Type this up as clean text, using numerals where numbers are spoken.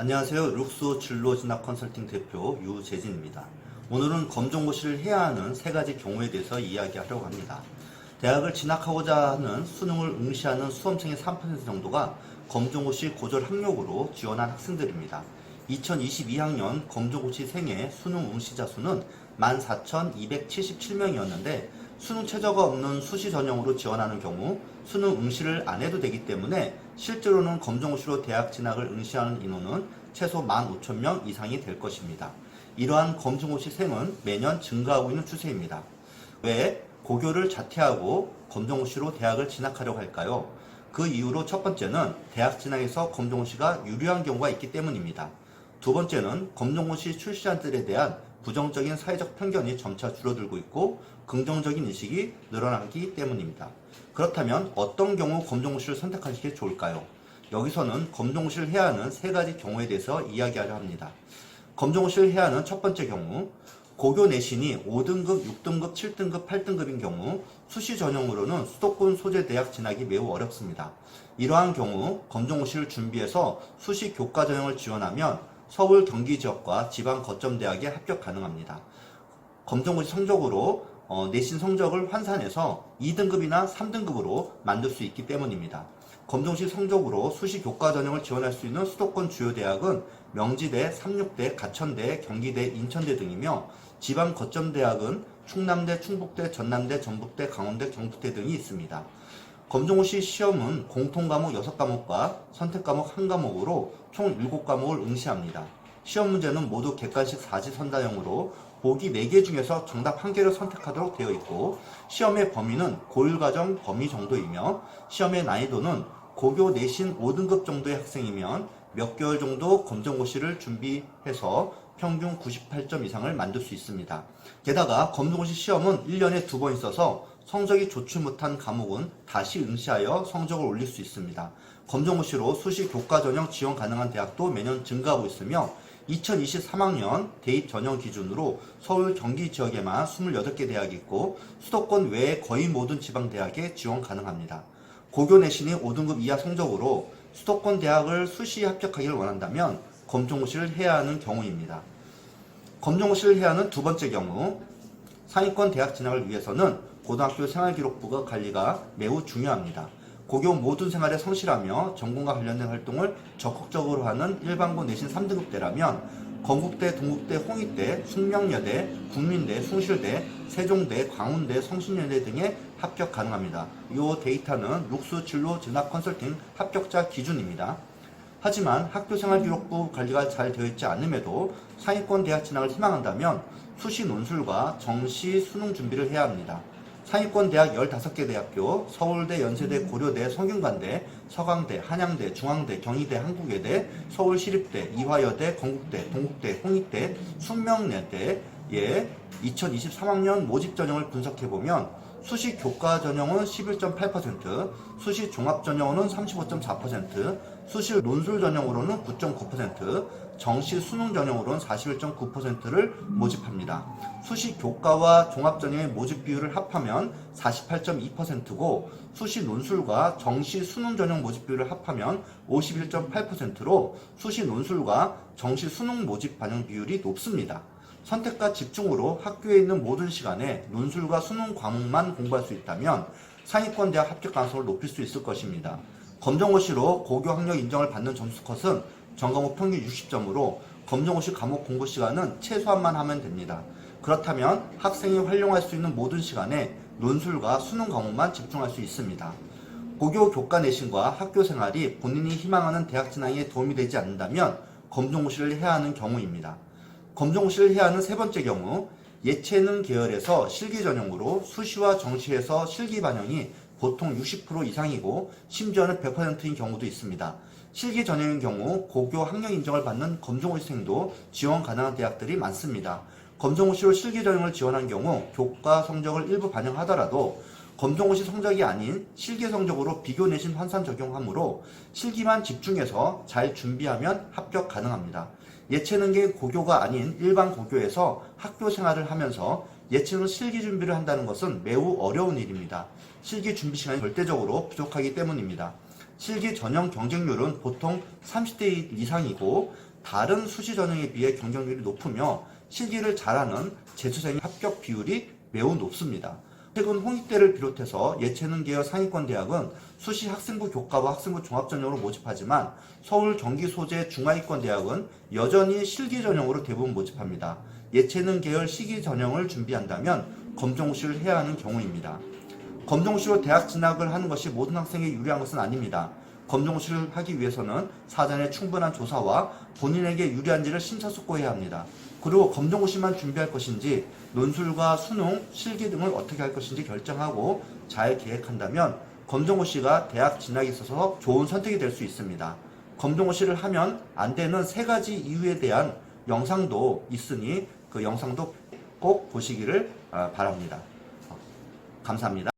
안녕하세요. 룩소 진로 진학 컨설팅 대표 유재진입니다. 오늘은 검정고시를 해야 하는 세 가지 경우에 대해서 이야기하려고 합니다. 대학을 진학하고자 하는 수능을 응시하는 수험생의 3% 정도가 검정고시 고졸 학력으로 지원한 학생들입니다. 2022학년 검정고시생의 수능 응시자 수는 14,277명이었는데 수능 최저가 없는 수시 전형으로 지원하는 경우 수능 응시를 안 해도 되기 때문에 실제로는 검정고시로 대학 진학을 응시하는 인원은 최소 15,000명 이상이 될 것입니다. 이러한 검정고시생은 매년 증가하고 있는 추세입니다. 왜 고교를 자퇴하고 검정고시로 대학을 진학하려고 할까요? 그 이유로 첫 번째는 대학 진학에서 검정고시가 유리한 경우가 있기 때문입니다. 두 번째는 검정고시 출시자들에 대한 부정적인 사회적 편견이 점차 줄어들고 있고 긍정적인 인식이 늘어나기 때문입니다. 그렇다면 어떤 경우 검정고시를 선택하시는 게 좋을까요? 여기서는 검정고시를 해야 하는 세 가지 경우에 대해서 이야기하려 합니다. 검정고시를 해야 하는 첫 번째 경우, 고교 내신이 5등급, 6등급, 7등급, 8등급인 경우 수시 전형으로는 수도권 소재 대학 진학이 매우 어렵습니다. 이러한 경우 검정고시를 준비해서 수시 교과 전형을 지원하면 서울, 경기 지역과 지방 거점 대학에 합격 가능합니다. 검정고시 성적으로 내신 성적을 환산해서 2등급이나 3등급으로 만들 수 있기 때문입니다. 검정고시 성적으로 수시 교과 전형을 지원할 수 있는 수도권 주요 대학은 명지대, 삼육대, 가천대, 경기대, 인천대 등이며 지방 거점 대학은 충남대, 충북대, 전남대, 전북대, 강원대, 경북대 등이 있습니다. 검정고시 시험은 공통과목 6과목과 선택과목 1과목으로 총 7과목을 응시합니다. 시험 문제는 모두 객관식 사지선다형으로 보기 4개 중에서 정답 1개를 선택하도록 되어 있고 시험의 범위는 고율과정 범위 정도이며 시험의 난이도는 고교 내신 5등급 정도의 학생이면 몇 개월 정도 검정고시를 준비해서 평균 98점 이상을 만들 수 있습니다. 게다가 검정고시 시험은 1년에 2번 있어서 성적이 좋지 못한 과목은 다시 응시하여 성적을 올릴 수 있습니다. 검정고시로 수시 교과 전형 지원 가능한 대학도 매년 증가하고 있으며 2023학년 대입 전형 기준으로 서울, 경기 지역에만 28개 대학이 있고 수도권 외의 거의 모든 지방 대학에 지원 가능합니다. 고교 내신이 5등급 이하 성적으로 수도권 대학을 수시 합격하기를 원한다면 검정고시를 해야 하는 경우입니다. 검정고시를 해야 하는 두 번째 경우, 상위권 대학 진학을 위해서는 고등학교 생활기록부가 관리가 매우 중요합니다. 고교 모든 생활에 성실하며 전공과 관련된 활동을 적극적으로 하는 일반고 내신 3등급대라면 건국대, 동국대, 홍익대, 숙명여대, 국민대, 숭실대, 세종대, 광운대, 성신여대 등에 합격 가능합니다. 이 데이터는 룩스 진로 진학 컨설팅 합격자 기준입니다. 하지만 학교생활기록부 관리가 잘 되어 있지 않음에도 상위권 대학 진학을 희망한다면 수시 논술과 정시 수능 준비를 해야 합니다. 상위권 대학 15개 대학교, 서울대, 연세대, 고려대, 성균관대, 서강대, 한양대, 중앙대, 경희대, 한국외대, 서울시립대, 이화여대, 건국대, 동국대, 홍익대, 숙명여대의 2023학년 모집 전형을 분석해보면 수시 교과 전형은 11.8%, 수시 종합 전형으로는 35.4%, 수시 논술 전형으로는 9.9%, 정시 수능 전형으로는 41.9%를 모집합니다. 수시 교과와 종합 전형의 모집 비율을 합하면 48.2%고 수시 논술과 정시 수능 전형 모집 비율을 합하면 51.8%로 수시 논술과 정시 수능 모집 반영 비율이 높습니다. 선택과 집중으로 학교에 있는 모든 시간에 논술과 수능 과목만 공부할 수 있다면 상위권 대학 합격 가능성을 높일 수 있을 것입니다. 검정고시로 고교 학력 인정을 받는 점수 컷은 전과목 평균 60점으로 검정고시 과목 공부 시간은 최소한만 하면 됩니다. 그렇다면 학생이 활용할 수 있는 모든 시간에 논술과 수능 과목만 집중할 수 있습니다. 고교 교과 내신과 학교 생활이 본인이 희망하는 대학 진학에 도움이 되지 않는다면 검정고시를 해야 하는 경우입니다. 검정고시를 해야 하는 세 번째 경우, 예체능 계열에서 실기 전형으로 수시와 정시에서 실기 반영이 보통 60% 이상이고 심지어는 100%인 경우도 있습니다. 실기 전형인 경우 고교 학력 인정을 받는 검정고시생도 지원 가능한 대학들이 많습니다. 검정고시로 실기 전형을 지원한 경우 교과 성적을 일부 반영하더라도 검정고시 성적이 아닌 실기 성적으로 비교 내신 환산 적용하므로 실기만 집중해서 잘 준비하면 합격 가능합니다. 예체능계 고교가 아닌 일반 고교에서 학교 생활을 하면서 예체능 실기 준비를 한다는 것은 매우 어려운 일입니다. 실기 준비 시간이 절대적으로 부족하기 때문입니다. 실기 전형 경쟁률은 보통 30대 1 이상이고 다른 수시 전형에 비해 경쟁률이 높으며 실기를 잘하는 재수생의 합격 비율이 매우 높습니다. 최근 홍익대를 비롯해서 예체능 계열 상위권 대학은 수시 학생부 교과와 학생부 종합 전형으로 모집하지만 서울 경기 소재 중하위권 대학은 여전히 실기 전형으로 대부분 모집합니다. 예체능 계열 시기 전형을 준비한다면 검정고시를 해야 하는 경우입니다. 검정고시로 대학 진학을 하는 것이 모든 학생에 유리한 것은 아닙니다. 검정고시를 하기 위해서는 사전에 충분한 조사와 본인에게 유리한지를 심사숙고해야 합니다. 그리고 검정고시만 준비할 것인지 논술과 수능, 실기 등을 어떻게 할 것인지 결정하고 잘 계획한다면 검정고시가 대학 진학에 있어서 좋은 선택이 될 수 있습니다. 검정고시를 하면 안 되는 3가지 이유에 대한 영상도 있으니 그 영상도 꼭 보시기를 바랍니다. 감사합니다.